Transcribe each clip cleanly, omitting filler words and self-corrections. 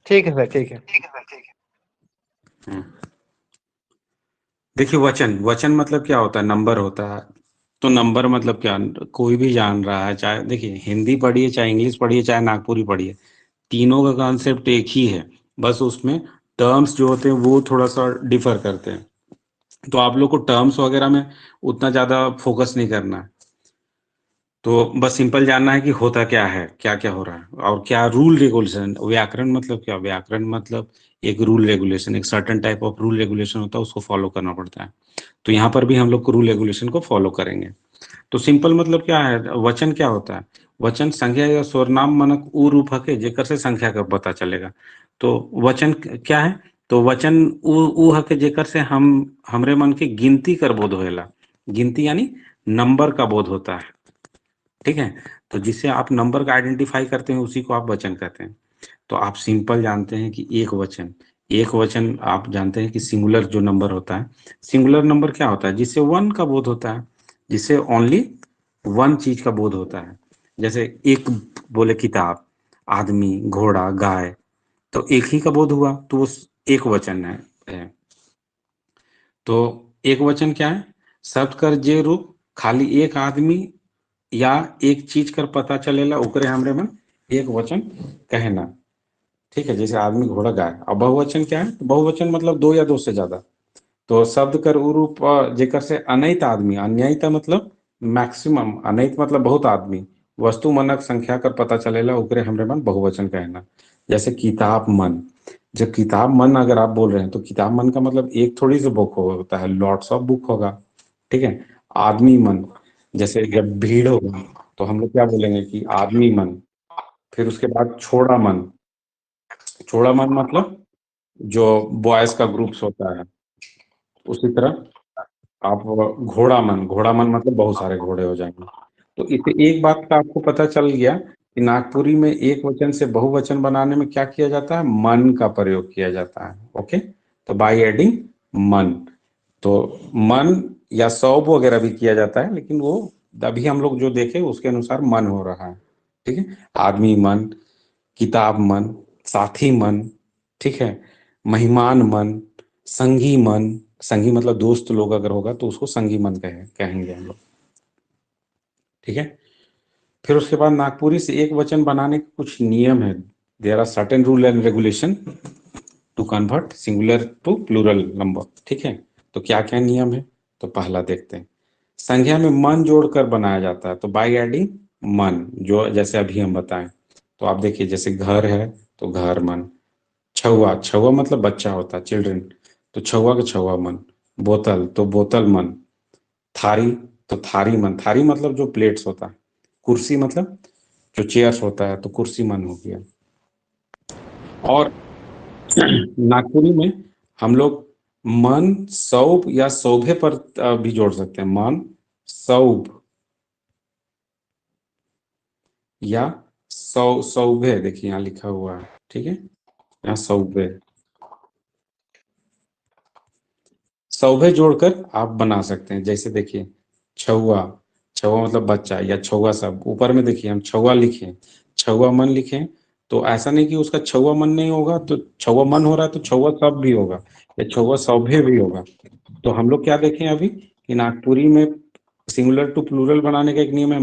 ठीक है सर, ठीक है। हम्म। देखिए, वचन वचन मतलब क्या होता है? नंबर होता है। तो नंबर मतलब क्या? कोई भी जान रहा है, चाहे देखिए हिंदी पढ़िए, चाहे इंग्लिश पढ़िए, चाहे नागपुरी पढ़िए, तीनों का कॉन्सेप्ट एक ही है। बस उसमें टर्म्स जो होते हैं वो थोड़ा सा डिफर करते हैं। तो आप लोग को टर्म्स वगैरह में उतना ज्यादा फोकस नहीं करना है। तो बस सिंपल जानना है कि होता क्या है, क्या क्या हो रहा है, और क्या रूल रेगुलेशन। व्याकरण मतलब क्या? व्याकरण मतलब एक रूल रेगुलेशन, एक certain type of rule regulation होता है, उसको फॉलो करना पड़ता है। तो यहाँ पर भी हम लोग को रूल रेगुलेशन को फॉलो करेंगे। तो सिंपल मतलब क्या है? वचन क्या होता है? वचन संख्या या स्वरनाम मनक उ रूप हके जेकर से संख्या का पता चलेगा। तो वचन क्या है? तो वचन उ हके जेकर से हम हमरे मन के गिनती कर बोध होएला। गिनती यानी नंबर का बोध होता है। ठीक है। तो जिससे आप नंबर का आइडेंटिफाई करते हैं उसी को आप वचन कहते हैं। तो आप सिंपल जानते हैं कि एक वचन आप जानते हैं कि सिंगुलर जो नंबर होता है, सिंगुलर नंबर क्या होता है? जिससे वन का बोध होता है, जिससे ओनली वन चीज का बोध होता है। जैसे एक बोले किताब, आदमी, घोड़ा, गाय, तो एक ही का बोध हुआ, तो वो एक वचन है। तो एक वचन क्या है? शब्द कर जे रूप खाली एक आदमी या एक चीज कर पता चलेला ओकरे हमरे मन एक वचन कहना। ठीक है। जैसे आदमी, घोड़ा, गाय। अब बहुवचन क्या है? तो बहुवचन मतलब दो या दो से ज्यादा। तो शब्द कर उरूप जेकर से अनैत आदमी, अनैत मतलब मैक्सिमम, अनैत मतलब बहुत आदमी, वस्तु मनक संख्या कर पता चलेला ओकरे हमरे मन बहुवचन कहना। जैसे किताब मन। जब किताब मन अगर आप बोल रहे हैं तो किताब मन का मतलब एक थोड़ी सी बुक होता है, लॉट्स ऑफ बुक होगा। ठीक है। आदमी मन, जैसे जब भीड़ होगा तो हम लोग क्या बोलेंगे कि आदमी मन। फिर उसके बाद छोड़ा मन। छोड़ा मन मतलब जो बॉयज का ग्रुप्स होता है। उसी तरह आप घोड़ा मन मतलब बहुत सारे घोड़े हो जाएंगे। तो इसे एक बात का आपको पता चल गया कि नागपुरी में एक वचन से बहुवचन बनाने में क्या किया जाता है? मन का प्रयोग किया जाता है। ओके। तो बाय एडिंग मन। तो मन या सौब वगैरह भी किया जाता है, लेकिन वो अभी हम लोग जो देखे उसके अनुसार मन हो रहा है। ठीक है। आदमी मन, किताब मन, साथी मन। ठीक है। मेहमान मन, संगी मन। संगी मतलब दोस्त लोग अगर होगा तो उसको संगी मन कहेंगे हम लोग। ठीक है। फिर उसके बाद नागपुरी से एक वचन बनाने के कुछ नियम है। There are certain rule and regulation to convert singular to plural number. ठीक है। तो क्या क्या नियम है? तो पहला देखते हैं। संख्या में मन जोड़कर बनाया जाता है, तो बाय एडिंग मन, जो जैसे अभी हम बताएं। तो आप देखिए, जैसे घर है तो घर मन। छौआ, छौआ मतलब बच्चा होता है, चिल्ड्रन। तो छौआ का छौआ मन। बोतल तो बोतल मन। थारी तो थारी मन, थारी मतलब जो प्लेट्स होता है। कुर्सी मतलब जो चेयर्स होता है, तो कुर्सी मन हो गया। और नागपुरी में हम लोग मन, सौभ या सौभे पर भी जोड़ सकते हैं। मन, सौभ या सौभे। देखिए यहाँ लिखा हुआ है। ठीक है। यहाँ सौभे, सौभे जोड़कर आप बना सकते हैं। जैसे देखिए, छौआ, छौआ मतलब बच्चा या छौआ सब। ऊपर में देखिए हम छौआ लिखे, छौआ मन लिखे। तो ऐसा नहीं कि उसका छौआ मन नहीं होगा, तो छौआ मन हो रहा है तो छौआ सब भी होगा, या छौआ सौभे भी होगा। तो हम लोग क्या देखें अभी कि नागपुरी में सिंगुलर टू प्लूरल बनाने का एक नियम है।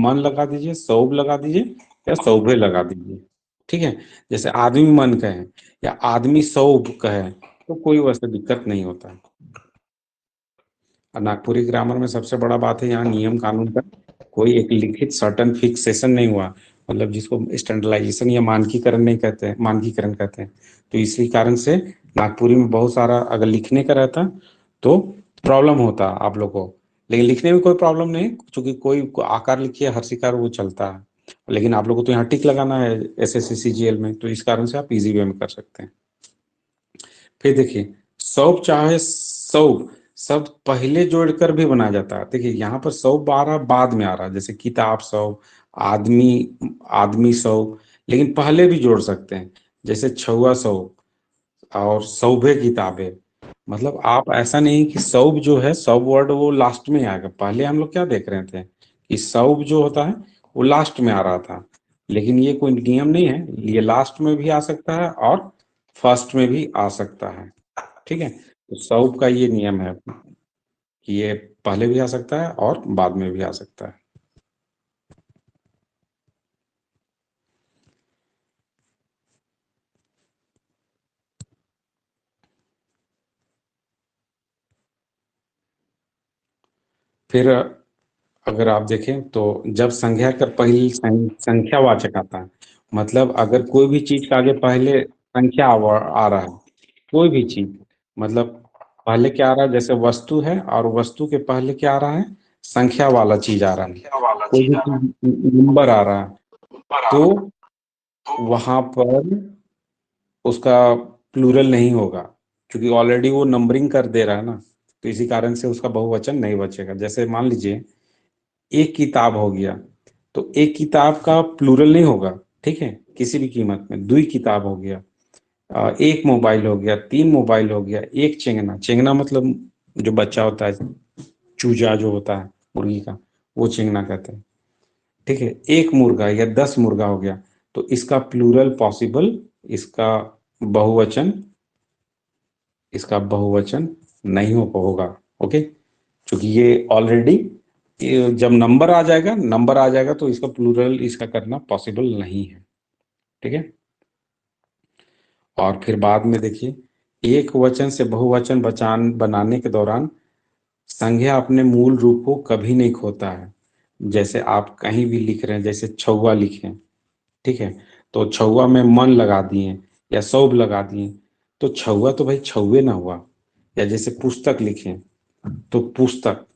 मन लगा दीजिए, सौभ लगा दीजिए, या सौभे लगा दीजिए। ठीक है। जैसे आदमी मन कहे या आदमी सौभ कहे तो कोई वैसे दिक्कत नहीं होता है। और नागपुरी ग्रामर में सबसे बड़ा बात है, यहाँ नियम कानून का कोई एक लिखित सर्टन फिक्सेशन नहीं हुआ। मतलब जिसको स्टैंडर्डाइजेशन या मानकीकरण नहीं कहते हैं, मानकीकरण कहते हैं। तो इसी कारण से नागपुरी में बहुत सारा अगर लिखने का रहता तो प्रॉब्लम होता आप लोग को। लेकिन लिखने में कोई प्रॉब्लम नहीं, क्योंकि कोई आकार लिखिए, हर शिकार वो चलता है। लेकिन आप लोग को तो यहाँ टिक लगाना है SSC CGL में, तो इस कारण से आप इजी वे में कर सकते हैं। फिर देखिए, सौप चाहे सौप शब्द पहले जोड़कर भी बनाया जाता है। देखिए यहाँ पर सौप आ रहा, बाद में आ रहा, जैसे किताब सौप, आदमी, आदमी सौप, लेकिन पहले भी जोड़ सकते हैं। जैसे छुआ सौप और सौभे किताबें। मतलब आप ऐसा नहीं कि सौब जो है, सौब वर्ड वो लास्ट में आएगा। पहले हम लोग क्या देख रहे थे कि सौब जो होता है वो लास्ट में आ रहा था, लेकिन ये कोई नियम नहीं है, ये लास्ट में भी आ सकता है और फर्स्ट में भी आ सकता है। ठीक है, तो सौप का ये नियम है कि ये पहले भी आ सकता है और बाद में भी आ सकता है। फिर अगर आप देखें तो जब संज्ञा का पहली संख्यावाचक आता है, मतलब अगर कोई भी चीज का आगे पहले संख्या आ रहा है, कोई भी चीज, मतलब पहले क्या आ रहा है, जैसे वस्तु है और वस्तु के पहले क्या आ रहा है, संख्या वाला चीज आ रहा है, कोई भी चीज नंबर आ रहा है, तो वहां पर उसका प्लूरल नहीं होगा, क्योंकि ऑलरेडी वो नंबरिंग कर दे रहा है ना। तो इसी कारण से उसका बहुवचन नहीं बचेगा। जैसे मान लीजिए एक किताब हो गया, तो एक किताब का प्लूरल नहीं होगा, ठीक है, किसी भी कीमत में। दुई किताब हो गया, एक मोबाइल हो गया, तीन मोबाइल हो गया, एक चेंगना, चेंगना मतलब जो बच्चा होता है, चूजा जो होता है मुर्गी का, वो चेंगना कहते हैं। ठीक है, एक मुर्गा या 10 मुर्गा हो गया, तो इसका प्लूरल पॉसिबल, इसका बहुवचन, इसका बहुवचन नहीं हो होगा। ओके, क्योंकि ये ऑलरेडी, जब नंबर आ जाएगा तो इसका प्लूरल इसका करना पॉसिबल नहीं है। ठीक है, और फिर बाद में देखिए, एक वचन से बहुवचन बचान बनाने के दौरान संज्ञा अपने मूल रूप को कभी नहीं खोता है। जैसे आप कहीं भी लिख रहे हैं, जैसे छौवा लिखें, ठीक है, तो छौवा में मन लगा दिए या सौब लगा दिए, तो छौवा तो भाई छौवे ना हुआ। या जैसे पुस्तक लिखें, तो पुस्तक,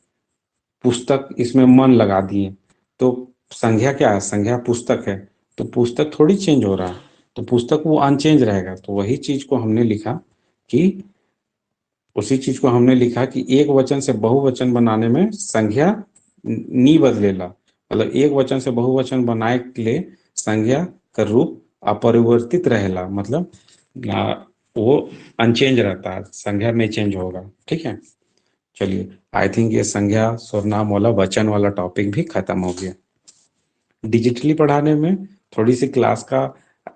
पुस्तक इसमें मन लगा दिए, तो संज्ञा क्या है, संज्ञा पुस्तक है, तो पुस्तक थोड़ी चेंज हो रहा है, तो पुस्तक वो अनचेंज रहेगा। तो वही चीज को हमने लिखा कि, उसी चीज को हमने लिखा कि एक वचन से बहुवचन बनाने में संज्ञा नी बदलेला, मतलब एक वचन से बहुवचन बनाए के लिए संज्ञा का रूप अपरिवर्तित रहेला, मतलब वो अनचेंज रहता है, संज्ञा नहीं चेंज होगा। ठीक है, चलिए, आई थिंक ये संज्ञा सर्वनाम वाला वचन वाला टॉपिक भी खत्म हो गया। डिजिटली पढ़ाने में थोड़ी सी क्लास का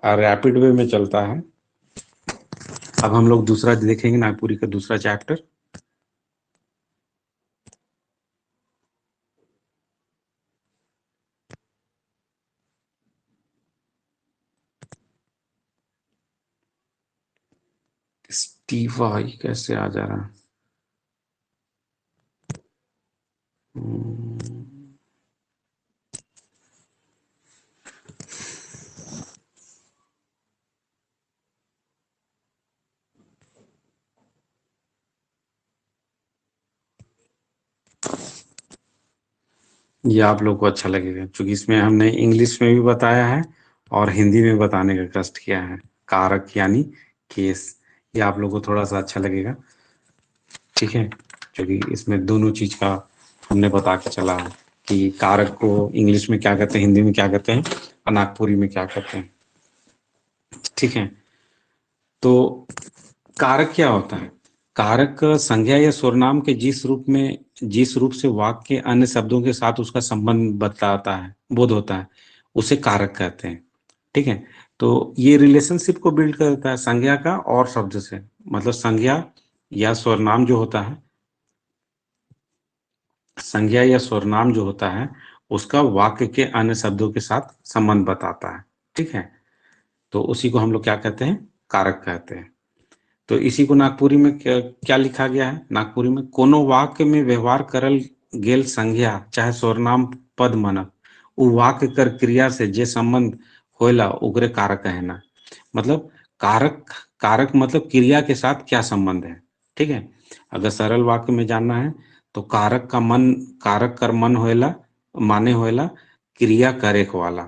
रैपिड वे में चलता है। अब हम लोग दूसरा देखेंगे, नागपुरी का दूसरा चैप्टर। स्टीफा ये कैसे आ जा रहा है? हम्म, ये आप लोग को अच्छा लगेगा, क्योंकि इसमें हमने इंग्लिश में भी बताया है और हिंदी में बताने का कष्ट किया है। कारक यानी केस, ये आप लोग को थोड़ा सा अच्छा लगेगा। ठीक है, क्योंकि इसमें दोनों चीज का हमने बता के चला है कि कारक को इंग्लिश में क्या कहते हैं, हिंदी में क्या कहते हैं, और नागपुरी में क्या कहते हैं। ठीक है, तो कारक क्या होता है? कारक संज्ञा या सर्वनाम के जिस रूप से वाक्य के अन्य शब्दों के साथ उसका संबंध बतलाता है, बोध होता है, उसे कारक कहते हैं। ठीक है, तो ये रिलेशनशिप को बिल्ड करता है संज्ञा का और शब्द से, मतलब संज्ञा या सर्वनाम जो होता है, संज्ञा या सर्वनाम जो होता है उसका वाक्य के अन्य शब्दों के साथ संबंध बताता है। ठीक है, तो उसी को हम लोग क्या कहते हैं, कारक कहते हैं। तो इसी को नागपुरी में क्या लिखा गया है, नागपुरी में, कोनो वाक्य में व्यवहार करल गेल संज्ञा चाहे सर्वनाम पद मानक, उ वाक्य कर क्रिया से जे संबंध होएला ओकरे कारक कहना। मतलब कारक, कारक मतलब क्रिया के साथ क्या संबंध है। ठीक है, अगर सरल वाक्य में जानना है तो कारक का मन, कारक कर मन होएला, माने होएला क्रिया करे वाला।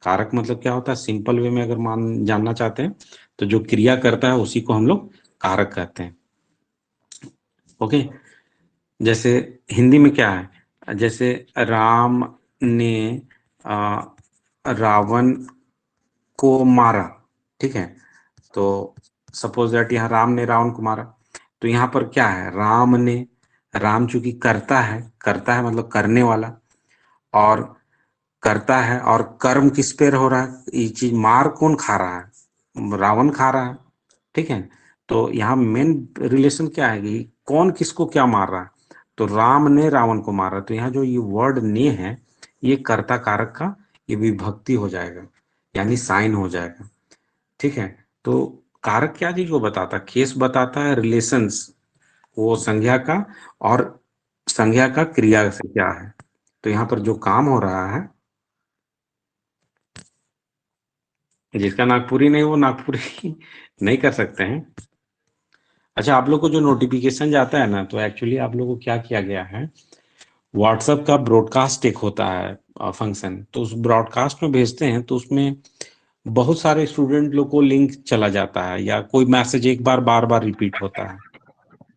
कारक मतलब क्या होता है, सिंपल वे में अगर मान जानना चाहते हैं तो जो क्रिया करता है उसी को हम लोग कारक कहते हैं। ओके, जैसे हिंदी में क्या है, जैसे राम ने आ, रावण को मारा। ठीक है, तो सपोज दैट यहाँ राम ने रावण को मारा, तो यहाँ पर क्या है, राम ने, राम चूंकि करता है, करता है मतलब करने वाला, और करता है, और कर्म किस पे हो रहा है, ये चीज मार कौन खा रहा है, रावण खा रहा है। ठीक है, तो यहाँ मेन रिलेशन क्या है कि कौन किसको क्या मार रहा है, तो राम ने रावण को मारा। तो यहाँ जो ये वर्ड ने है, ये कर्ता कारक का ये विभक्ति हो जाएगा, यानी साइन हो जाएगा। ठीक है, तो कारक क्या चीज को बताता है, केस बताता है, रिलेशंस वो संज्ञा का, और संज्ञा का क्रिया से क्या है। तो यहाँ पर जो काम हो रहा है, जिसका नागपुरी नहीं वो नागपुरी नहीं कर सकते हैं। अच्छा, आप लोग को जो नोटिफिकेशन जाता है ना, तो एक्चुअली आप लोग को क्या किया गया है, व्हाट्सएप का ब्रॉडकास्ट एक होता है फंक्शन, तो उस ब्रॉडकास्ट में भेजते हैं, तो उसमें बहुत सारे स्टूडेंट लोग को लिंक चला जाता है, या कोई मैसेज एक बार बार बार रिपीट होता है,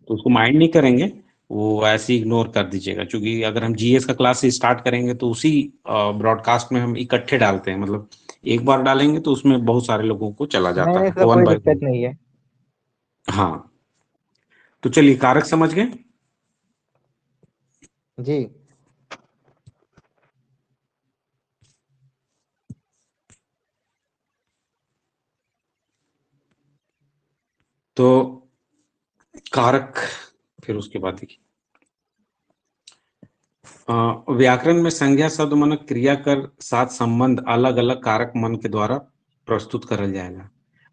तो उसको माइंड नहीं करेंगे, वो ऐसे ही इग्नोर कर दीजिएगा। क्योंकि अगर हम जीएस का क्लास स्टार्ट करेंगे तो उसी ब्रॉडकास्ट में हम इकट्ठे डालते हैं, मतलब एक बार डालेंगे तो उसमें बहुत सारे लोगों को चला नहीं जाता नहीं है, सर, वन कोई बाय दिक्कत वन। नहीं है। हाँ, तो चलिए कारक समझ गए। जी। तो कारक, फिर उसके बाद देखिए, व्याकरण में संज्ञा शब्द मन क्रिया कर साथ संबंध अलग अलग कारक मन के द्वारा प्रस्तुत करल जाएगा।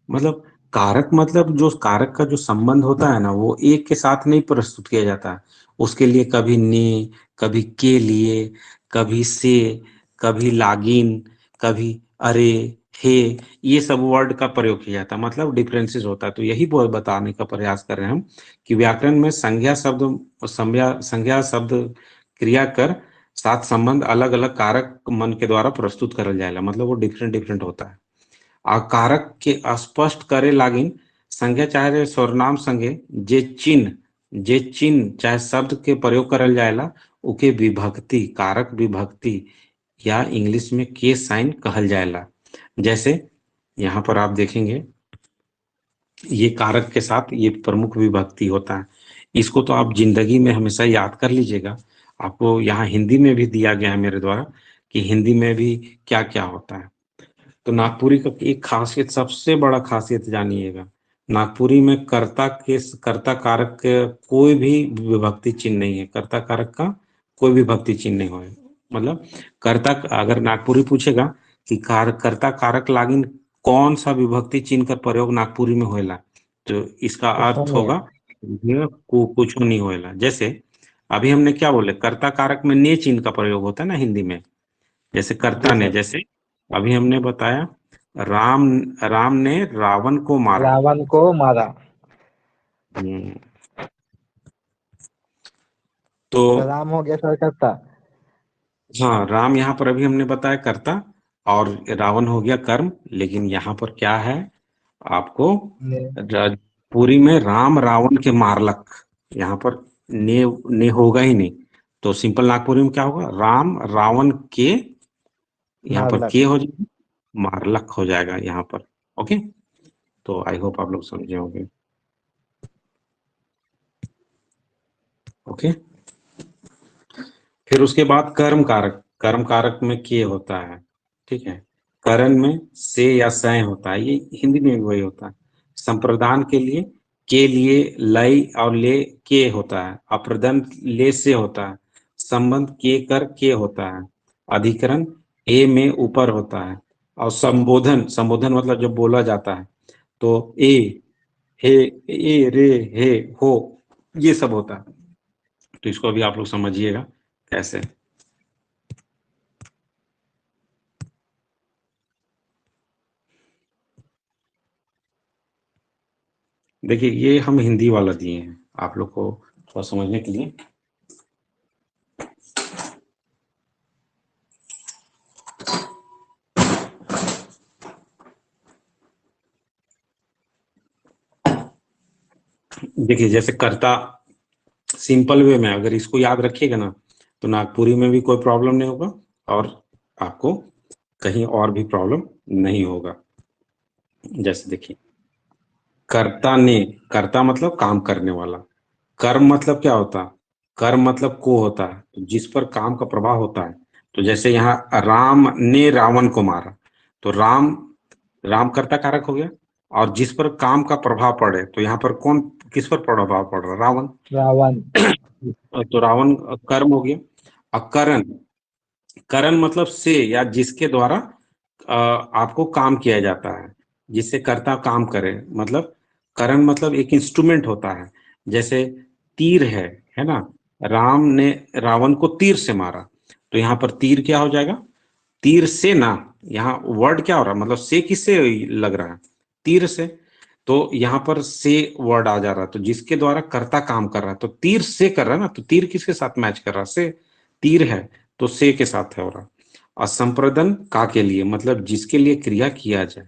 मतलब कारक मतलब जो कारक का जो संबंध होता है ना, वो एक के साथ नहीं प्रस्तुत किया जाता। उसके लिए कभी ने, कभी के लिए, कभी से, कभी लागिन, कभी अरे, हे, ये सब वर्ड का प्रयोग किया जाता है, मतलब डिफरेंसेस होता है। तो यही बताने का प्रयास कर रहे हैं हम, कि व्याकरण में संज्ञा शब्द क्रिया कर साथ संबंध अलग अलग कारक मन के द्वारा प्रस्तुत करल जाएगा, मतलब वो डिफरेंट डिफरेंट होता है। आ कारक के स्पष्ट करे लागिन संज्ञा चाहे सर्वनाम संगे जे चिन्ह चाहे शब्द के प्रयोग करल जाएला, उके विभक्ति कारक विभक्ति या इंग्लिश में केस साइन कहल जाएला। जैसे यहाँ पर आप देखेंगे, ये कारक के साथ ये प्रमुख विभक्ति होता है। इसको तो आप जिंदगी में हमेशा याद कर लीजिएगा। आपको यहाँ हिंदी में भी दिया गया है मेरे द्वारा, कि हिंदी में भी क्या क्या होता है। तो नागपुरी का एक खासियत, सबसे बड़ा खासियत जानिएगा, नागपुरी में कर्ता कारक के कोई भी विभक्ति चिन्ह नहीं है। कर्ता कारक का कोई विभक्ति चिन्ह नहीं हो, मतलब कर्ता, अगर नागपुरी पूछेगा कि कर्ता कारक लागिन कौन सा विभक्ति चिन्ह का प्रयोग नागपुरी में होएला, तो इसका कुछ अर्थ नहीं है। होगा ये कुछ नहीं होएला। जैसे अभी हमने क्या बोले, कर्ता कारक में ने चिन्ह का प्रयोग होता है ना हिंदी में, जैसे कर्ता जी ने, सर। जैसे अभी हमने बताया, राम राम ने रावण को मारा। रावण को मारा। हम्म, तो तो राम हो गया सर करता। हाँ, राम यहाँ पर अभी हमने बताया कर्ता, और रावण हो गया कर्म। लेकिन यहाँ पर क्या है, आपको ने। पूरी में राम रावण के मारलक, यहाँ पर ने होगा ही नहीं। तो सिंपल नागपुरी में क्या होगा, राम रावण के, यहाँ पर के मारलक। हो जाएगा, मारलक हो जाएगा यहाँ पर। ओके, तो आई होप आप लोग समझे होंगे। ओके, फिर उसके बाद कर्म कारक, कर्म कारक में के होता है। ठीक है, करण में से या सय होता है, ये हिंदी में भी वही होता है। संप्रदान के लिए के लिए लय और ले के होता है। अप्रदन ले से होता है। संबंध के कर के होता है। अधिकरण ए में ऊपर होता है। और संबोधन, संबोधन मतलब जब बोला जाता है, तो ए, हे, ए, रे, हे, हो, ये सब होता है। तो इसको अभी आप लोग समझिएगा कैसे। देखिए, ये हम हिंदी वाला दिए हैं आप लोग को थोड़ा समझने के लिए। देखिए, जैसे कर्ता, सिंपल वे में अगर इसको याद रखिएगा ना, तो नागपुरी में भी कोई प्रॉब्लम नहीं होगा, और आपको कहीं और भी प्रॉब्लम नहीं होगा। जैसे देखिए, कर्ता ने, कर्ता मतलब काम करने वाला। कर्म मतलब क्या होता है, कर्म मतलब को होता है, तो जिस पर काम का प्रभाव होता है, तो जैसे यहाँ राम ने रावण को मारा, तो राम, राम कर्ता कारक हो गया, और जिस पर काम का प्रभाव पड़े, तो यहाँ पर कौन, किस पर प्रभाव पड़ रहा है? रावण। रावण। तो रावण कर्म हो गया। और करण, करण मतलब से या जिसके द्वारा आपको काम किया जाता है, जिससे कर्ता काम करे, मतलब करण मतलब एक इंस्ट्रूमेंट होता है। जैसे तीर है ना, राम ने रावण को तीर से मारा, तो यहाँ पर तीर क्या हो जाएगा? तीर से ना, यहाँ वर्ड क्या हो रहा है, मतलब से किससे लग रहा है? तीर से। तो यहाँ पर से वर्ड आ जा रहा है, तो जिसके द्वारा कर्ता काम कर रहा है, तो तीर से कर रहा है ना, तो तीर किसके साथ मैच कर रहा है? से। तीर है तो से के साथ है हो रहा। असंप्रदन का के लिए, मतलब जिसके लिए क्रिया किया जाए।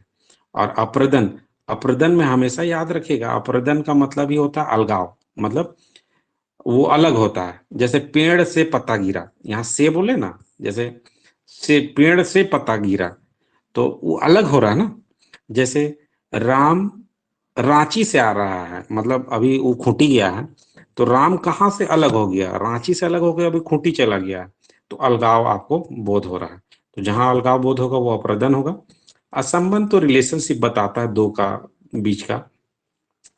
और अप्रदन, अप्रदन में हमेशा याद रखिएगा, अप्रदन का मतलब ही होता है अलगाव, मतलब वो अलग होता है। जैसे पेड़ से पत्ता गिरा, यहाँ से बोले ना, जैसे से पेड़ से पत्ता गिरा, तो वो अलग हो रहा है ना। जैसे राम रांची से आ रहा है, मतलब अभी वो खूंटी गया है, तो राम कहाँ से अलग हो गया? रांची से अलग हो गया, अभी खूंटी चला गया है, तो अलगाव आपको बोध हो रहा है। तो जहां अलगाव बोध होगा वो अप्रदन होगा। असंबंध तो रिलेशनशिप बताता है दो का बीच का,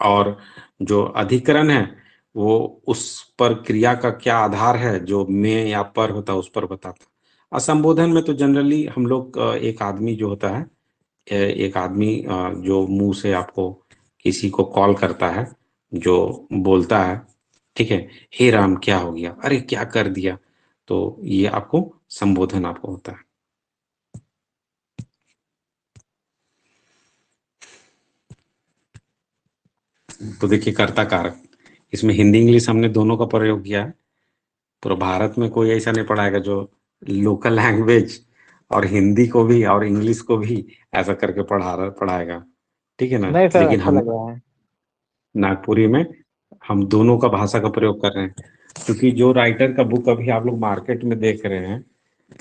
और जो अधिकरण है वो उस पर क्रिया का क्या आधार है, जो में या पर होता है उस पर बताता है। असंबोधन में तो जनरली हम लोग एक आदमी जो होता है, एक आदमी जो मुंह से आपको किसी को कॉल करता है, जो बोलता है, ठीक है, हे राम क्या हो गया, अरे क्या कर दिया, तो ये आपको संबोधन आपको होता है। तो देखिए कर्ता कारक, इसमें हिंदी इंग्लिश हमने दोनों का प्रयोग किया है। पूरा भारत में कोई ऐसा नहीं पढ़ाएगा जो लोकल लैंग्वेज और हिंदी को भी और इंग्लिश को भी ऐसा करके पढ़ाएगा, ठीक है ना। नहीं सर, लेकिन अच्छा हम लग रहा है। नागपुरी में हम दोनों का भाषा का प्रयोग कर रहे हैं, क्योंकि जो राइटर का बुक अभी आप लोग मार्केट में देख रहे हैं,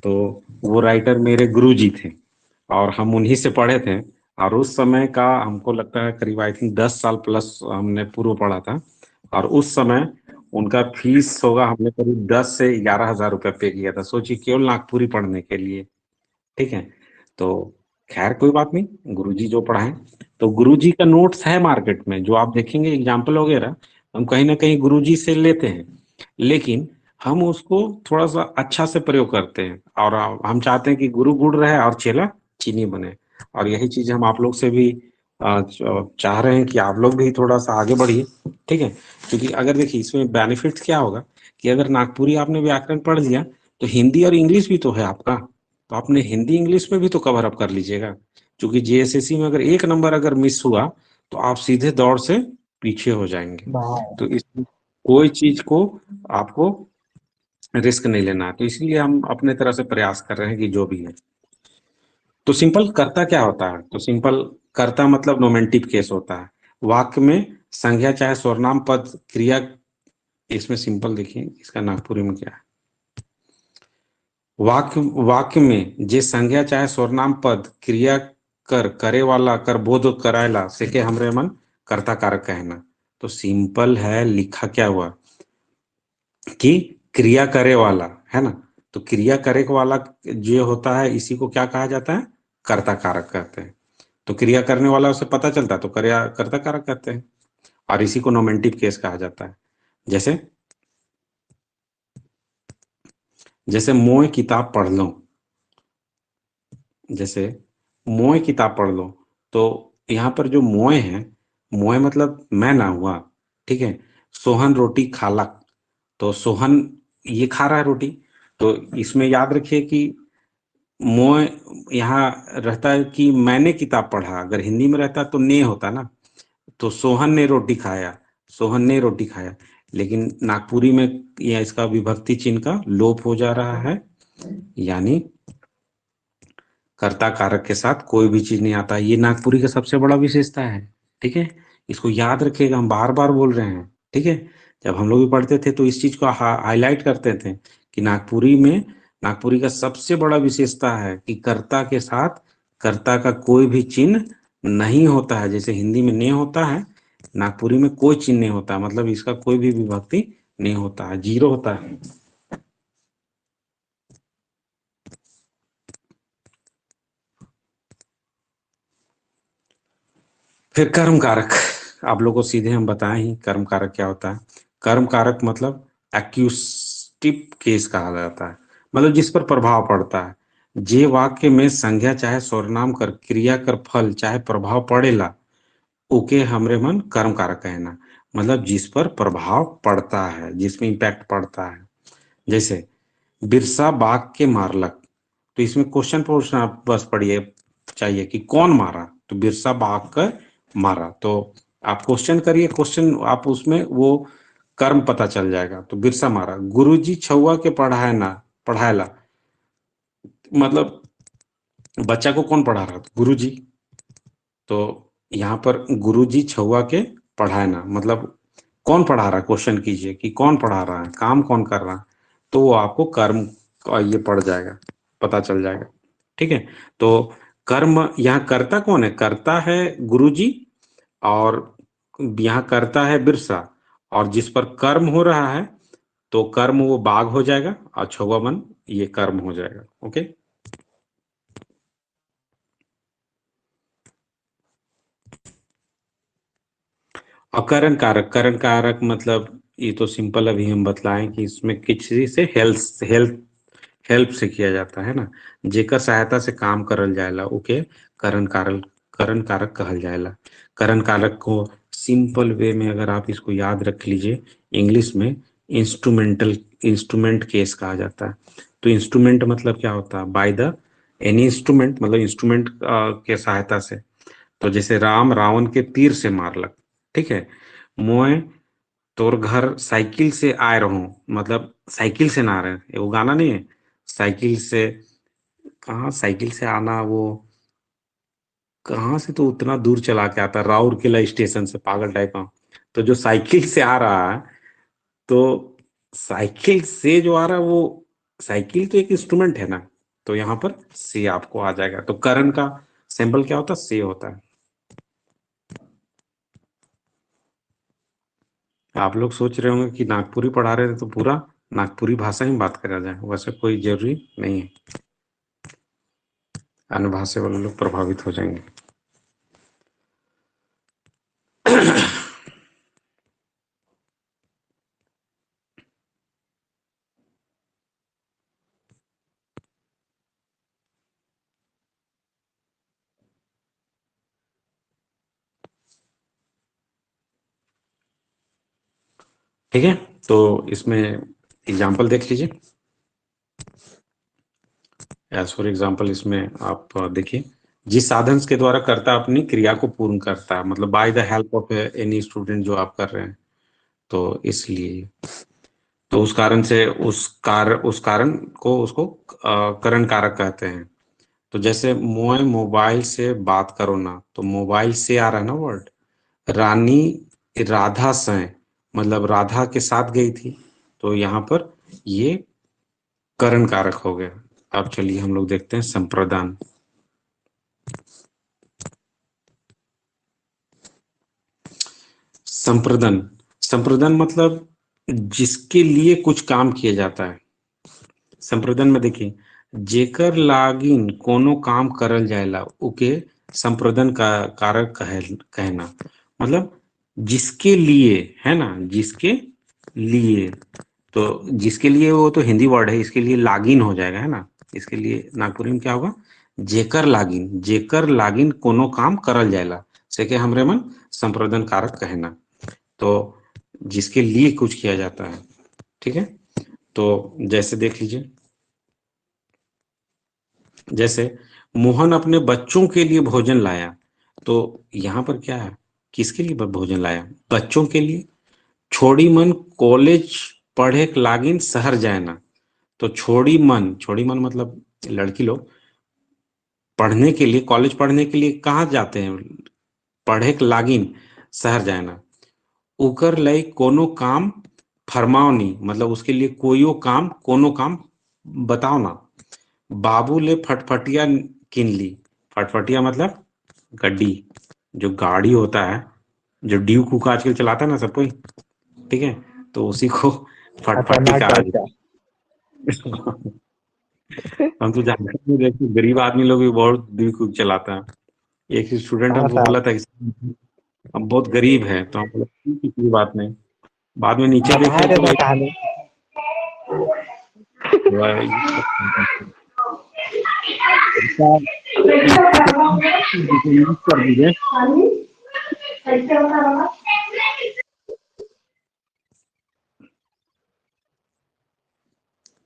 तो वो राइटर मेरे गुरुजी थे, और हम उन्हीं से पढ़े थे। और उस समय का हमको लगता है करीब आई थिंक 10 साल प्लस हमने पूर्व पढ़ा था। और उस समय उनका फीस होगा, हमने करीब 10 से 11 हजार रुपया पे किया था, सोचिए, केवल नागपुरी पढ़ने के लिए, ठीक है। तो खैर कोई बात नहीं, गुरुजी जो पढ़ाएं। तो गुरुजी का नोट्स है मार्केट में, जो आप देखेंगे एग्जाम्पल वगैरह, हम कहीं ना कहीं गुरुजी से लेते हैं, लेकिन हम उसको थोड़ा सा अच्छा से प्रयोग करते हैं, और हम चाहते हैं कि गुरु गुड़ रहे और चेला चीनी बने। और यही चीज हम आप लोग से भी चाह रहे हैं कि आप लोग भी थोड़ा सा आगे बढ़िए, ठीक है। क्योंकि अगर देखिए इसमें बेनिफिट क्या होगा, कि अगर नागपुरी आपने व्याकरण पढ़ लिया, तो हिंदी और इंग्लिश भी तो है आपका, तो आपने हिंदी इंग्लिश में भी तो कवर अप कर लीजिएगा। क्योंकि जेएसएससी में अगर एक नंबर अगर मिस हुआ, तो आप सीधे दौड़ से पीछे हो जाएंगे। बाहर। तो इस कोई चीज को आपको रिस्क नहीं लेना है, तो इसलिए हम अपने तरह से प्रयास कर रहे हैं कि जो भी है। तो सिंपल कर्ता क्या होता है? तो सिंपल कर्ता मतलब नोमेंटिव केस होता है। वाक्य में संज्ञा चाहे सर्वनाम पद क्रिया, इसमें सिंपल देखिए इसका नागपुरी में क्या है। वाक्य वाक्य में जे संज्ञा चाहे सर्वनाम पद क्रिया कर करे वाला कर बोध करायला से के हमरे मन कर्ता कारक कहना। तो सिंपल है, लिखा क्या हुआ कि क्रिया करे वाला, है ना। तो क्रिया करे वाला जो होता है, इसी को क्या कहा जाता है? कर्ता कारक कहते हैं। तो क्रिया करने वाला उसे पता चलता है, तो कर्या कर्ता कारक कहते हैं। और इसी को नोमेंटिव केस कहा जाता है। जैसे जैसे मोए किताब पढ़ लो, जैसे मोए किताब पढ़ लो, तो यहाँ पर जो मोए है, मोए मतलब मैं ना हुआ, ठीक है। सोहन रोटी खाला, तो सोहन ये खा रहा है रोटी, तो इसमें याद रखिए कि मोए यहाँ रहता है कि मैंने किताब पढ़ा, अगर हिंदी में रहता तो ने होता ना, तो सोहन ने रोटी खाया, सोहन ने रोटी खाया। लेकिन नागपुरी में यह इसका विभक्ति चिन्ह का लोप हो जा रहा है, यानी कर्ता कारक के साथ कोई भी चीज नहीं आता। ये नागपुरी का सबसे बड़ा विशेषता है, ठीक है। इसको याद रखिएगा, हम बार बार बोल रहे हैं, ठीक है। जब हम लोग भी पढ़ते थे तो इस चीज को हाईलाइट करते थे कि नागपुरी में, नागपुरी का सबसे बड़ा विशेषता है कि कर्ता के साथ कर्ता का कोई भी चिन्ह नहीं होता है। जैसे हिंदी में ने होता है, नागपुरी में कोई चिन्ह नहीं होता, मतलब इसका कोई भी विभक्ति नहीं होता है, जीरो होता है। फिर कर्म कारक, आप लोगों को सीधे हम बताएं ही कर्म कारक क्या होता है। कर्म कारक मतलब एक्यूस्टिव केस कहा जाता है, मतलब जिस पर प्रभाव पड़ता है। जे वाक्य में संज्ञा चाहे सर्वनाम कर क्रिया कर फल चाहे प्रभाव पड़ेला, ओके हमरे मन कर्म कारक कहना, मतलब जिस पर प्रभाव पड़ता है, जिसमें इम्पैक्ट पड़ता है। जैसे बिरसा बाघ के मारलक, तो इसमें क्वेश्चन पूछना बस पड़िए चाहिए कि कौन मारा, तो बिरसा बाघ का मारा, तो आप क्वेश्चन करिए, क्वेश्चन आप उसमें वो कर्म पता चल जाएगा। तो बिरसा मारा, गुरुजी छुआ के पढ़ाए ना पढ़ाएला, मतलब बच्चा को कौन पढ़ा रहा था, गुरुजी। तो यहाँ पर गुरुजी छुआ के पढ़ाए ना, मतलब कौन पढ़ा रहा है, क्वेश्चन कीजिए कि कौन पढ़ा रहा है, काम कौन कर रहा है, तो वो आपको कर्म का ये पड़ जाएगा, पता चल जाएगा। ठीक है, तो कर्म यहाँ कर्ता कौन है, कर्ता है गुरुजी, और यहाँ कर्ता है बिरसा, और जिस पर कर्म हो रहा है तो कर्म वो बाघ हो जाएगा और छुआ मन ये कर्म हो जाएगा। ओके, और करण कारक मतलब ये तो सिंपल अभी हम बतलाएं कि इसमें किसी से हेल्थ हेल्थ हेल्प से किया जाता है ना, जेकर सहायता से काम करल जाएला ओके करण कारक कहल जाएला। करण कारक को सिंपल वे में अगर आप इसको याद रख लीजिए, इंग्लिश में इंस्ट्रूमेंट केस कहा जाता है। तो इंस्ट्रूमेंट मतलब क्या होता है, बाय द एनी इंस्ट्रूमेंट, मतलब इंस्ट्रूमेंट के सहायता से। तो जैसे राम रावण के तीर से मारलक, ठीक है। मोए तोर घर साइकिल से आए रहूं, मतलब साइकिल से ना आ रहे, वो गाना नहीं है, साइकिल से, कहाँ साइकिल से आना, वो कहाँ से तो उतना दूर चला के आता, राउरकेला स्टेशन से, पागल टाइप का। तो जो साइकिल से आ रहा है, तो साइकिल से जो आ रहा है वो, साइकिल तो एक इंस्ट्रूमेंट है ना, तो यहाँ पर से आपको आ जाएगा। तो करण का सिंबल क्या होता है, से होता है। आप लोग सोच रहे होंगे कि नागपुरी पढ़ा रहे थे तो पूरा नागपुरी भाषा में बात करा जाए, वैसे कोई जरूरी नहीं है, अन्य भाषा वाले लोग प्रभावित हो जाएंगे। ठीक है, तो इसमें एग्जाम्पल देख लीजिए। एज फॉर एग्जाम्पल इसमें आप देखिए, जिस साधन के द्वारा कर्ता अपनी क्रिया को पूर्ण करता है, मतलब by the help of any student जो आप कर रहे हैं, तो इसलिए, तो उस कारण से उस कारण को उसको करण कारक कहते हैं। तो जैसे मोए मोबाइल से बात करो ना, तो मोबाइल से आ रहा है ना वर्ड। रानी राधा से, मतलब राधा के साथ गई थी, तो यहाँ पर ये करण कारक हो गया। अब चलिए हम लोग देखते हैं संप्रदान। संप्रदान, संप्रदान मतलब जिसके लिए कुछ काम किया जाता है। संप्रदान में देखिए, जेकर लागिन कोनो काम करल जाएला ओके संप्रदान का कारक कहना, मतलब जिसके लिए, है ना, जिसके लिए, तो जिसके लिए वो तो हिंदी वर्ड है, इसके लिए लागिन हो जाएगा, है ना। इसके लिए नागपुरी में क्या होगा, जेकर लागिन कोनो काम करल जाएला से के हमरे मन संप्रदान कारक कहना, तो जिसके लिए कुछ किया जाता है। ठीक है, तो जैसे देख लीजिए, जैसे मोहन अपने बच्चों के लिए भोजन लाया, तो यहाँ पर क्या है, किसके लिए भोजन लाया, बच्चों के लिए। छोड़ी मन कॉलेज पढ़े लागिन शहर जाए ना, तो छोड़ी मन मतलब लड़की लोग पढ़ने के लिए, कॉलेज पढ़ने के लिए कहाँ जाते हैं, पढ़े लागिन शहर जाए ना। ओकर लय कोनो काम फरमाओ नहीं, मतलब उसके लिए कोई काम कोनो काम बताओ ना। बाबू ले फटफटिया किन ली, फटफटिया मतलब गड्डी, जो गाड़ी होता है, जो ड्यूक उक आजकल चलाता है ना सब कोई, ठीक है, तो उसी को फटफटी खतरनाक कहा टाइप का। जाता है। हम तो जानते नहीं, देखते गरीब आदमी लोग भी बहुत ड्यूक उक चलाता है। एक स्टूडेंट हाँ हमको साहब। बोला था हम बहुत गरीब है, तो हम बोले ठीक है, कोई बात नहीं। बाद में नीचे बता देखे देना तो कहानी। कर दीजिए।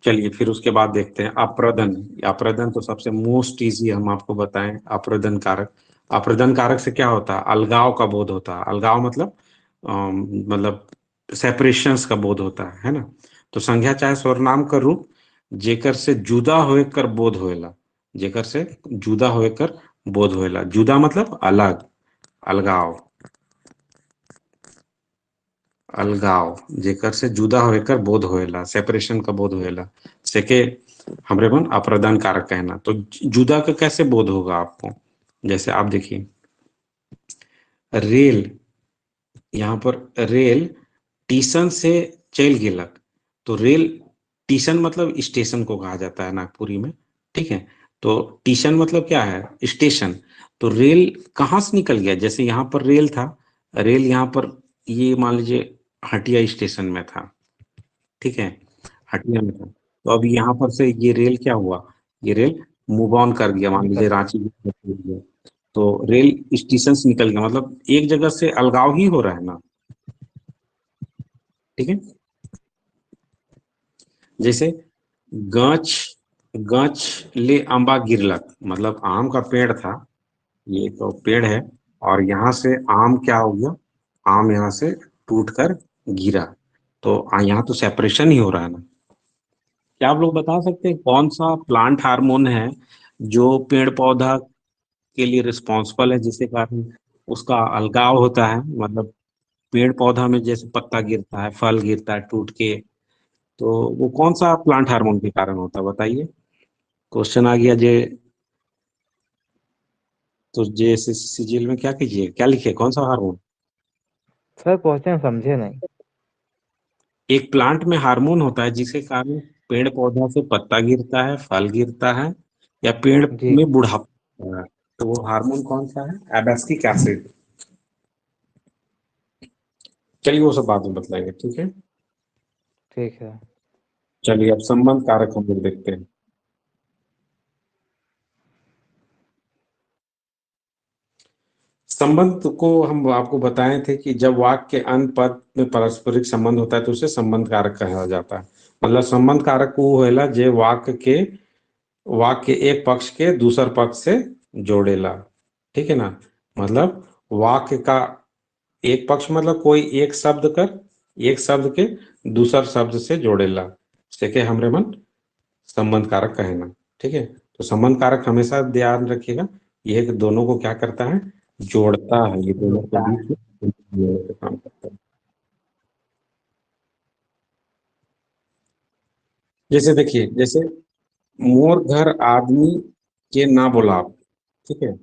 चलिए फिर उसके बाद देखते हैं अप्रदन। अप्रदन तो सबसे मोस्ट इजी हम आपको बताएं, अप्रदन कारक। अप्रदन कारक से क्या होता है? अलगाव का बोध होता है। अलगाव मतलब सेपरेशंस का बोध होता है ना। तो संज्ञा चाहे सर्वनाम का रूप जेकर से जुदा होकर बोध होएला, जेकर से जुदा होकर बोध होएला। जुदा मतलब अलग, अलगाव, अलगाव जेकर से जुदा होकर बोध होएला, सेपरेशन का बोध होएला से के हमरे मन अप्रदान कारक कहना। तो जुदा का कैसे बोध होगा आपको? जैसे आप देखिए रेल, यहाँ पर रेल टीशन से चल गेलक। तो रेल, टीशन मतलब स्टेशन को कहा जाता है नागपुरी में, ठीक है। तो टीशन मतलब क्या है? स्टेशन। तो रेल कहाँ से निकल गया? जैसे यहाँ पर रेल था, रेल यहाँ पर ये मान लीजिए हटिया स्टेशन में था, ठीक है, हटिया में था। तो अब यहाँ पर से ये रेल क्या हुआ? ये रेल मूव ऑन कर गया, मान लीजिए निकल गया। रांची गया। तो रेल स्टेशन से निकल गया, मतलब एक जगह से अलगाव ही हो रहा है ना, ठीक है। जैसे गछ, गछ ले अम्बा गिरलक, मतलब आम का पेड़ था, ये तो पेड़ है, और यहाँ से आम क्या हो गया? आम यहाँ से टूट कर गिरा। तो यहाँ तो सेपरेशन ही हो रहा है ना। क्या आप लोग बता सकते हैं कौन सा प्लांट हार्मोन है जो पेड़ पौधा के लिए रिस्पॉन्सिबल है, जिसके कारण उसका अलगाव होता है? मतलब पेड़ पौधा में जैसे पत्ता गिरता है, फल गिरता है टूट के, तो वो कौन सा प्लांट हार्मोन के कारण होता है बताइए? क्वेश्चन आ गया जे। तो जे सिजिल में क्या कीजिए, क्या लिखिए, कौन सा हार्मोन? सर क्वेश्चन समझे नहीं। एक प्लांट में हार्मोन होता है जिसके कारण पेड़ पौधा से पत्ता गिरता है, फल गिरता है, या पेड़ जी। में बुढ़ापा आता है। तो वो हार्मोन कौन सा है? Abscisic acid. चलिए वो सब बाद में बतलाएंगे, ठीक है। ठीक है। चलिए अब संबंध कारक हम लोग देखते हैं। संबंध को हम आपको बताए थे कि जब वाक्य के अंत पद में पारस्परिक संबंध होता है तो उसे संबंध कारक कहा जाता है। मतलब संबंध कारक वो होला जे वाक्य एक पक्ष के दूसर पक्ष से जोड़ेला, ठीक है ना। मतलब वाक्य का एक पक्ष मतलब कोई एक शब्द के दूसर शब्द से जोड़ेला, सेके हमरे मन संबंध कारक कहना, ठीक है। तो संबंध कारक हमेशा ध्यान रखिएगा, ये दोनों को क्या करता है? जोड़ता है, ये दोनों के जोड़ता है। बीच में जोड़ने का काम करता है। जैसे देखिए, जैसे मोर घर आदमी के ना बुलाव, ठीक है।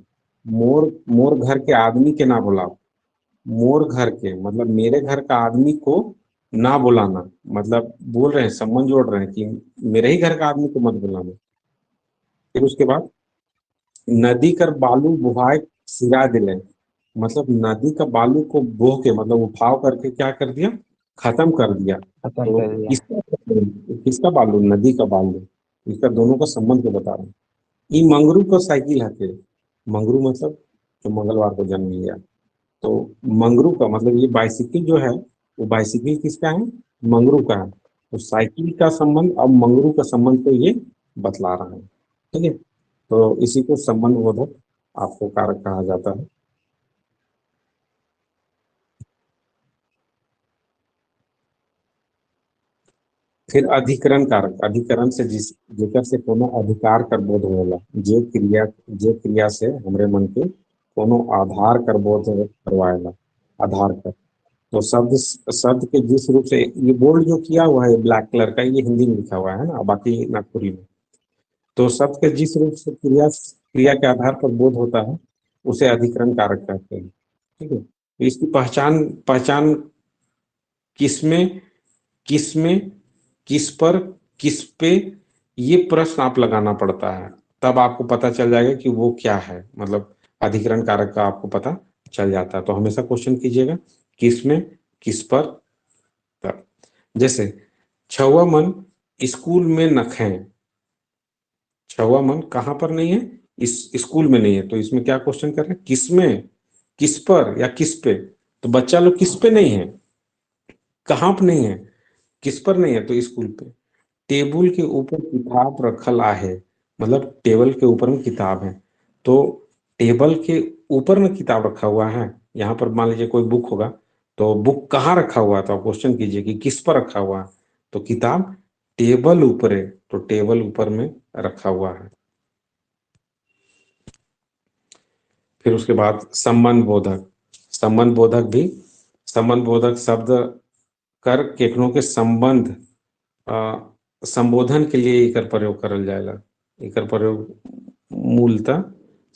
मोर मोर घर के आदमी के ना बुलाव। मोर घर के मतलब मेरे घर का आदमी को ना बुलाना, मतलब बोल रहे हैं, संबंध जोड़ रहे हैं कि मेरे ही घर का आदमी को मत बुलाना। फिर उसके बाद नदी कर बालू बुहाए सिरा दिले, मतलब नदी का बालू को बोह के मतलब उठाव करके क्या कर दिया? खत्म कर दिया। खत्म तो कर दिया। किसका किसका बालू? नदी का बालू। इसका दोनों का संबंध को बता रहे हैं। ई मंगरू को साइकिल हथे, मंगरू मतलब जो मंगलवार को जन्म लिया। तो मंगरू का मतलब ये बाइसिकल जो है, वो बाइसिकल किसका है? मंगरू का है। तो साइकिल का संबंध अब मंगरू का संबंध को ये बतला रहा है, ठीक है। तो इसी को संबंध बोधक आपको कारक कहा जाता है। फिर अधिकरण कारक, अधिकरण से जिस जेकर से कोनो अधिकार कर बोध होगा, जे क्रिया से हमरे मन के कोनो आधार कर बोध करवाएगा, आधार कर। तो शब्द शब्द के जिस रूप से ये बोल्ड जो किया हुआ है ब्लैक कलर का, ये हिंदी में लिखा हुआ है ना, बाकी नागपुरी में। तो शब्द के जिस रूप से क्रिया क्रिया के आधार पर बोध होता है उसे अधिकरण कारक कहते हैं, ठीक है। तो इसकी पहचान पहचान किसमें, किसमें, किस पर, किस पे, ये प्रश्न आप लगाना पड़ता है, तब आपको पता चल जाएगा कि वो क्या है। मतलब अधिकरण कारक का आपको पता चल जाता है। तो हमेशा क्वेश्चन कीजिएगा किस में, किस पर, तब। जैसे छवा मन स्कूल में नखें, छवा मन कहाँ पर नहीं है, इस स्कूल में नहीं है, तो इसमें क्या क्वेश्चन कर रहे हैं, किस में, किस पर या किस पे। तो बच्चा लोग किस पे नहीं है, कहाँ पे नहीं है, किस पर नहीं है, तो स्कूल पे। टेबल के ऊपर किताब रखल आहे, मतलब टेबल के ऊपर में किताब है, तो टेबल के ऊपर में किताब रखा हुआ है। यहाँ पर मान लीजिए कोई बुक होगा, तो बुक कहाँ रखा हुआ है, तो आप क्वेश्चन कीजिए कि किस पर रखा हुआ है, तो किताब टेबल ऊपर है, तो टेबल ऊपर में रखा हुआ है। फिर उसके बाद संबंध बोधक, संबंध बोधक भी, संबंध बोधक शब्द कर केकनो के संबंध संबोधन के लिए एकर प्रयोग करल जाएला। एकर प्रयोग मूलतः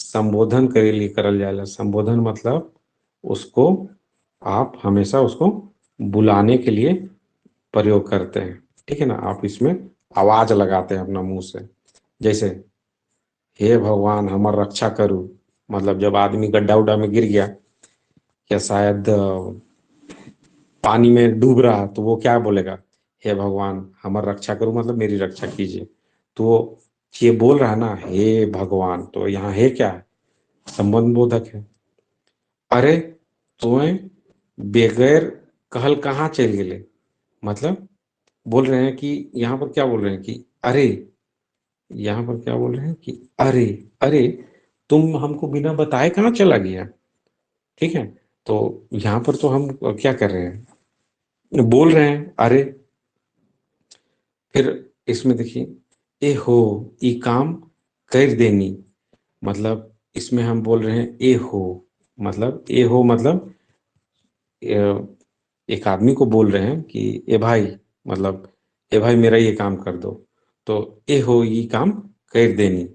संबोधन के लिए करल जाएला। संबोधन मतलब उसको आप हमेशा उसको बुलाने के लिए प्रयोग करते हैं, ठीक है ना। आप इसमें आवाज लगाते हैं अपना मुंह से, जैसे हे भगवान हमर रक्षा करू, मतलब जब आदमी गड्ढा उड्ढा में गिर गया या शायद पानी में डूब रहा, तो वो क्या बोलेगा, हे भगवान हमर रक्षा करो, मतलब मेरी रक्षा कीजिए। तो ये बोल रहा है ना हे भगवान, तो यहाँ हे क्या है, संबंध बोधक है। अरे तुम्हें बेगैर कहल कहाँ चल गए, मतलब बोल रहे हैं कि यहाँ पर क्या बोल रहे हैं कि अरे, यहाँ पर क्या बोल रहे हैं कि अरे, अरे तुम हमको बिना बताए कहाँ चला गया, ठीक है। तो यहाँ पर तो हम क्या कर रहे हैं, बोल रहे हैं अरे। फिर इसमें देखिए ए हो ई काम कर देनी, मतलब इसमें हम बोल रहे हैं ए हो, मतलब ए हो मतलब एक आदमी को बोल रहे हैं कि ए भाई, मतलब ए भाई मेरा ये काम कर दो, तो ए हो ये काम कर देनी।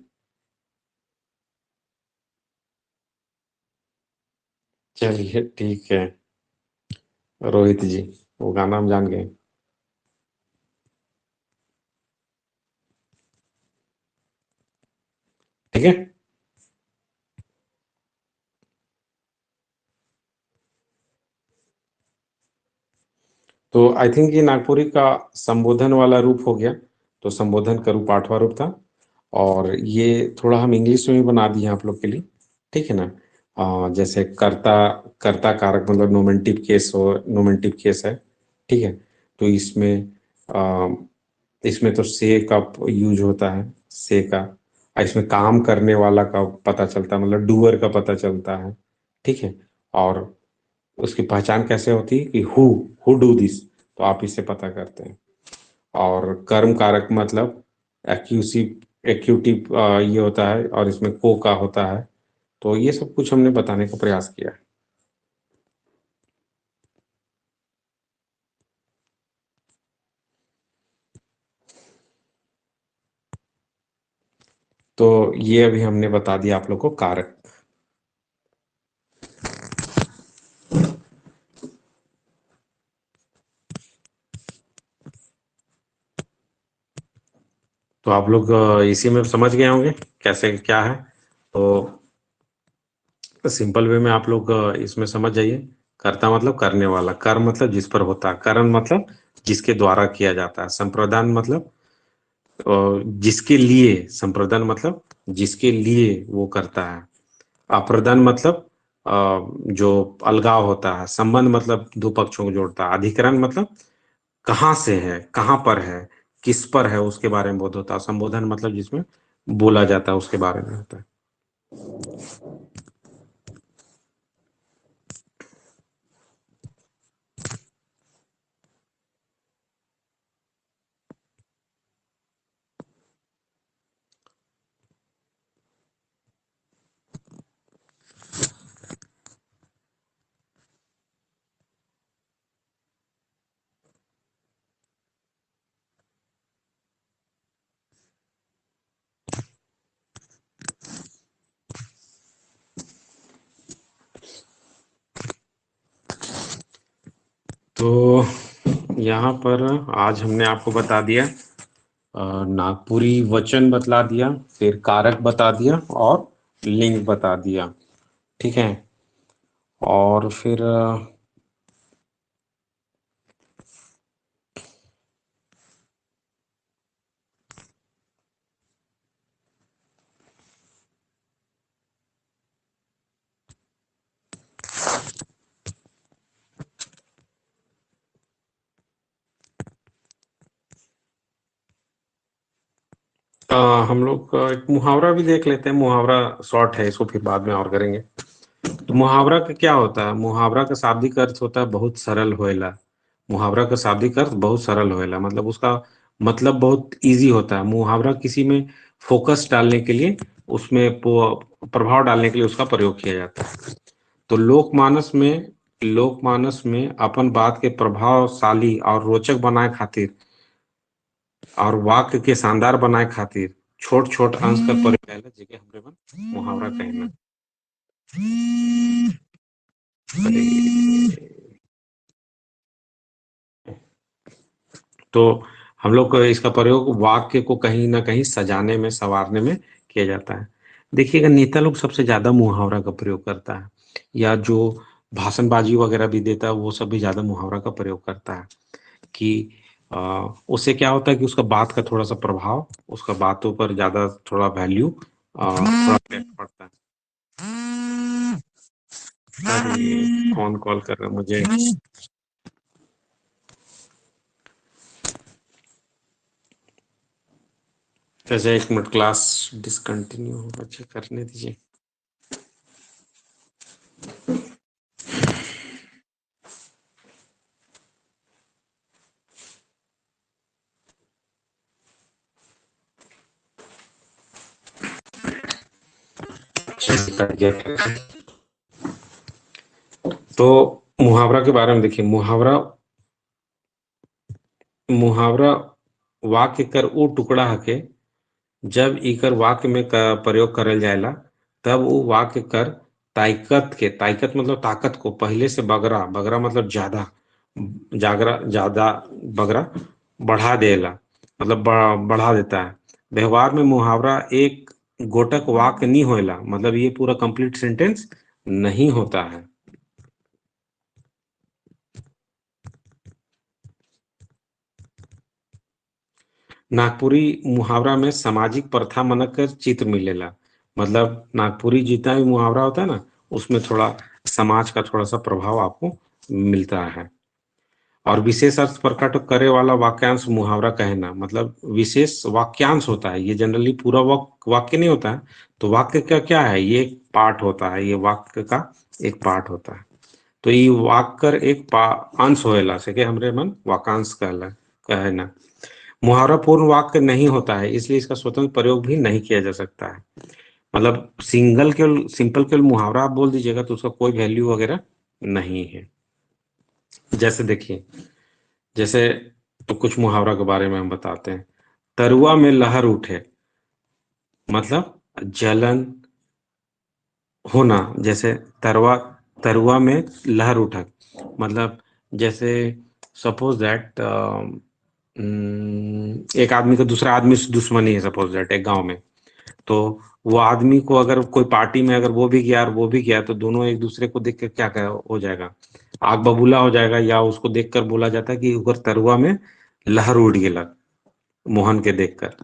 चलिए ठीक है रोहित जी, वो गाना हम जान गए। ठीक है, तो आई थिंक ये नागपुरी का संबोधन वाला रूप हो गया, तो संबोधन का रूप 8वां रूप था। और ये थोड़ा हम इंग्लिश में भी बना दिए आप लोग के लिए, ठीक है ना। जैसे कर्ता, कर्ता कारक मतलब नोमेंटिव केस हो, नोमेंटिव केस है, ठीक है। तो इसमें इसमें तो से का यूज होता है, से का। इसमें काम करने वाला का पता चलता है, मतलब डूअर का पता चलता है, ठीक है। और उसकी पहचान कैसे होती है कि हु डू दिस, तो आप इससे पता करते हैं। और कर्म कारक मतलब एक्यूसिव एक्यूटिव ये होता है, और इसमें को का होता है। तो ये सब कुछ हमने बताने का प्रयास किया है। तो ये अभी हमने बता दिया आप लोग को कारक। तो आप लोग इसी में समझ गए होंगे कैसे क्या है। तो सिंपल वे में आप लोग इसमें समझ जाइए। कर्ता मतलब करने वाला, कर्म मतलब जिस पर होता है, कर्म मतलब जिसके द्वारा किया जाता है, संप्रदान मतलब जिसके लिए, संप्रदान मतलब जिसके लिए वो करता है, अप्रदान मतलब जो अलगाव होता है, संबंध मतलब दो पक्षों को जोड़ता है, अधिकरण मतलब कहाँ से है, कहाँ पर है, किस पर है उसके बारे में बोध होता है, संबोधन मतलब जिसमें बोला जाता है उसके बारे में होता है। तो यहाँ पर आज हमने आपको बता दिया नागपुरी वचन बतला दिया, फिर कारक बता दिया और लिंग बता दिया, ठीक है। और फिर हम लोग एक मुहावरा भी देख लेते हैं। मुहावरा शॉर्ट है, इसको फिर बाद में और करेंगे। तो मुहावरा का क्या होता है? मुहावरा का शाब्दिक अर्थ होता है बहुत सरल होएला। मुहावरा का शाब्दिक अर्थ बहुत सरल होएला, मतलब उसका मतलब बहुत इजी होता है। मुहावरा किसी में फोकस डालने के लिए, उसमें प्रभाव डालने के लिए उसका प्रयोग किया जाता है। तो लोकमानस में अपन बात के प्रभावशाली और रोचक बनाए खातिर और वाक्य के शानदार बनाए खातिर छोट छोट अंश का प्रयोग करेला, जेके हमरे मन मुहावरा कहना। तो हम लोग को इसका प्रयोग वाक्य को कहीं ना कहीं सजाने में, संवारने में किया जाता है। देखिएगा, नेता लोग सबसे ज्यादा मुहावरा का प्रयोग करता है, या जो भाषणबाजी वगैरह भी देता है वो सब भी ज्यादा मुहावरा का प्रयोग करता है। कि उससे क्या होता है कि उसका बात का थोड़ा सा प्रभाव, उसका बातों पर ज्यादा थोड़ा वैल्यू, थोड़ा इफेक्ट पड़ता है। अरे कौन कॉल कर रहा है मुझे? जैसे 1 मिनट, क्लास डिसकंटिन्यू होगा, चेक करने दीजिए। तो मुहावरा के बारे में देखिए। मुहावरा मुहावरा वाक्य कर वो टुकड़ा हके जब इकर वाक्य में प्रयोग करल जाएला, तब वो वाक्य कर ताकत मतलब ताकत को पहले से बगरा बगरा मतलब ज्यादा, जागरा ज्यादा बगरा बढ़ा देला, मतलब बढ़ा देता है। व्यवहार में मुहावरा एक गोटक वाक्य नहीं होएला, मतलब ये पूरा कंप्लीट सेंटेंस नहीं होता है। नागपुरी मुहावरा में सामाजिक प्रथा मनक कर चित्र मिलेला। मतलब नागपुरी जितना भी मुहावरा होता है ना, उसमें थोड़ा समाज का थोड़ा सा प्रभाव आपको मिलता है। और विशेष अर्थ प्रकट करे वाला वाक्यांश मुहावरा कहना, मतलब विशेष वाक्यांश होता है। ये जनरली पूरा वाक्य नहीं होता है। तो वाक्य का क्या है? ये एक पार्ट होता है, ये वाक्य का एक पार्ट होता है। तो ये वाक्य कर एक अंश होएला से के हमरे मन वाक्यांश कहना। मुहावरा पूर्ण वाक्य नहीं होता है, इसलिए इसका स्वतंत्र प्रयोग भी नहीं किया जा सकता है। मतलब सिंपल केवल मुहावरा आप बोल दीजिएगा तो उसका कोई वैल्यू वगैरह नहीं है। जैसे देखिए, जैसे तो कुछ मुहावरा के बारे में हम बताते हैं। तरुआ में लहर उठे, मतलब जलन होना। जैसे तरुआ तरुआ में लहर उठा, मतलब जैसे सपोज दैट एक आदमी को दूसरा आदमी से दुश्मनी है, सपोज दैट एक गांव में। तो वो आदमी को अगर कोई पार्टी में अगर वो भी गया और वो भी गया, तो दोनों एक दूसरे को देख कर क्या हो जाएगा, आग बबूला हो जाएगा। या उसको देखकर बोला जाता है कि उगर तरुआ में लहर उड़ गेला, मोहन के देखकर।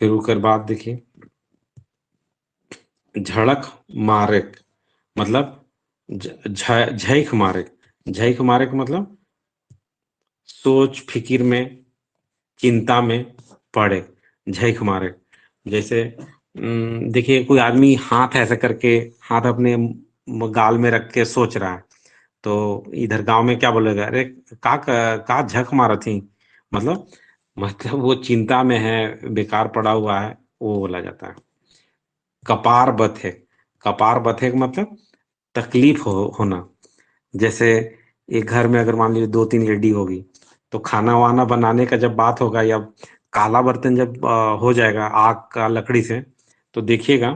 फिर उकर बाद देखिए, झड़क मारे, मतलब झैक मारे। झैक मारे का मतलब सोच फिकिर में, चिंता में पड़े, झैक मारे। जैसे देखिए, कोई आदमी हाथ ऐसा करके, हाथ अपने गाल में रख के सोच रहा है, तो इधर गांव में क्या बोलेगा? अरे का झक मारा थी, मतलब वो चिंता में है, बेकार पड़ा हुआ है, वो बोला जाता है। कपार बथे, कपार बथे का मतलब तकलीफ होना। जैसे एक घर में अगर मान लीजिए 2-3 लेडी होगी, तो खाना वाना बनाने का जब बात होगा, या काला बर्तन जब हो जाएगा आग का लकड़ी से, तो देखिएगा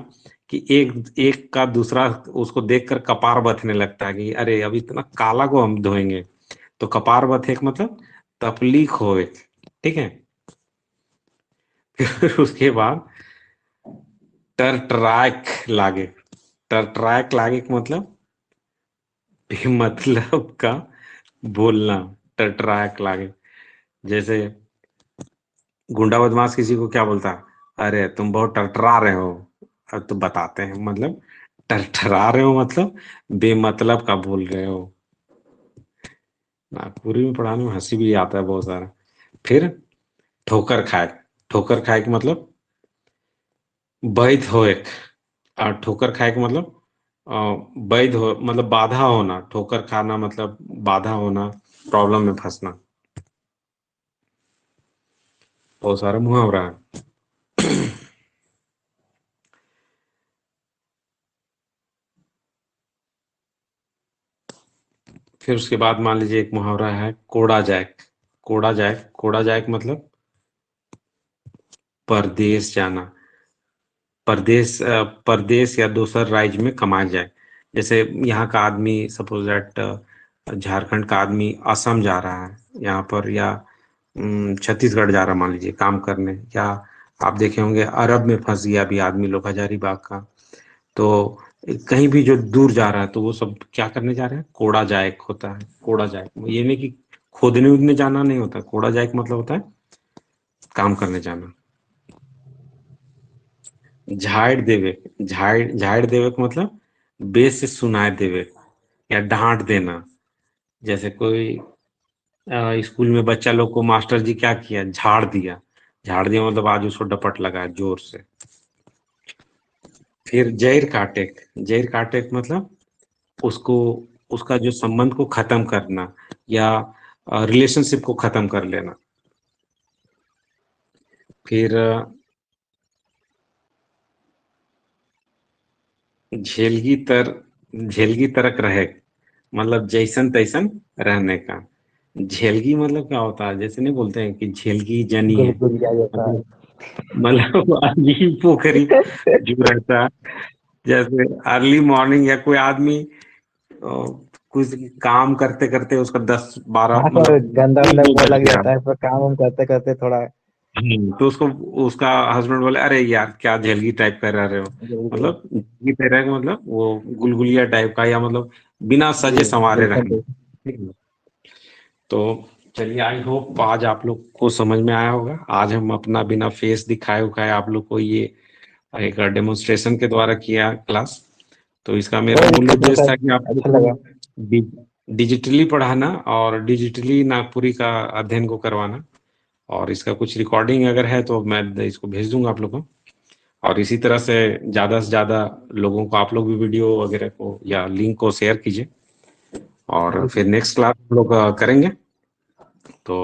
कि एक एक का दूसरा उसको देखकर कपार बथने लगता है कि अरे अब इतना काला को हम धोएंगे। तो कपार बथे का मतलब तकलीफ होए, ठीक है। फिर उसके बाद टरटराक लागे, टरटराक लागे का मतलब बेमतलब का बोलना, टटराक लागे। जैसे गुंडा बदमाश किसी को क्या बोलता है, अरे तुम बहुत टरटरा रहे हो। अब तो बताते हैं मतलब, टरटरा रहे हो मतलब बेमतलब का बोल रहे हो। नागपुरी में पढ़ाने में हंसी भी आता है बहुत सारा। फिर ठोकर खाए, ठोकर खाए के मतलब वैध हो एक, और ठोकर खाए के मतलब वैध हो मतलब बाधा होना, ठोकर खाना मतलब बाधा होना, प्रॉब्लम में फंसना। बहुत सारा मुहावरा है। फिर उसके बाद मान लीजिए एक मुहावरा है कोड़ा जैक। कोड़ा जैक, कोड़ा जैक मतलब परदेश जाना, परदेश या दूसर राज्य में कमाया जाए। जैसे यहाँ का आदमी सपोज दैट झारखंड का आदमी असम जा रहा है यहाँ पर, या छत्तीसगढ़ जा रहा मान लीजिए काम करने, या आप देखे होंगे अरब में फंस गया अभी आदमी लोग हजारीबाग का। तो कहीं भी जो दूर जा रहा है तो वो सब क्या करने जा रहे हैं, कोड़ा जायक होता है। कोड़ा जायक ये नहीं कि खोदने उदने जाना नहीं होता, कोड़ा जायक मतलब होता है काम करने जाना। झाड़ देवे, झाड़ देवे का मतलब बेस से सुनाए देवे या डांट देना। जैसे कोई स्कूल में बच्चा लोग को मास्टर जी क्या किया, झाड़ दिया। झाड़ दिया मतलब आज उसको डपट लगा है जोर से। फिर जैर काटे, जैर काटे का मतलब उसको, उसका जो संबंध को खत्म करना या रिलेशनशिप को खत्म कर लेना। फिर झेलगी तर, झेलगी तरक रहे मतलब जैसन तैसन रहने का। झेलगी मतलब क्या होता है, जैसे नहीं बोलते हैं कि झेलगी जनी है, गुलगुलिया जैसा। मतलब मतलब अजीब पोखरी जो रहता है। जैसे अर्ली मॉर्निंग या कोई आदमी कुछ काम करते करते उसका 10-12 हाँ सर, मतलब गंदा वंदा 1-2 मुंह बज लग गया। जाता है पर काम हम करते करते थोड़ा तो उसको, उसका हस्बैंड बोले अरे यार क्या झेलगी टाइप कर रहे हो, जल्दी। मतलब झेलगी तरह का मतलब वो गुलगुलिया टाइप का, या मतलब बिना जी, सजे संवारे जैसा रहना। तो। ठीक है। तो चलिए आई होप आज आप लोग को समझ में आया होगा। आज हम अपना बिना फेस दिखाए उखाए आप लोग को ये एक डेमोन्स्ट्रेशन के द्वारा किया क्लास। तो इसका मेरा कोई मूल दिक्कत नहीं उद्देश्य सर, था कि आप लोग अच्छा को लगा। डिजिटली पढ़ाना और डिजिटली नागपुरी का अध्ययन को करवाना। और इसका कुछ रिकॉर्डिंग अगर है तो मैं इसको भेज दूंगा आप लोग को। और इसी तरह से ज्यादा लोगों को आप लोग भी वीडियो वगैरह को या लिंक को शेयर कीजिए। और जी फिर नेक्स्ट क्लास हम लोग करेंगे। तो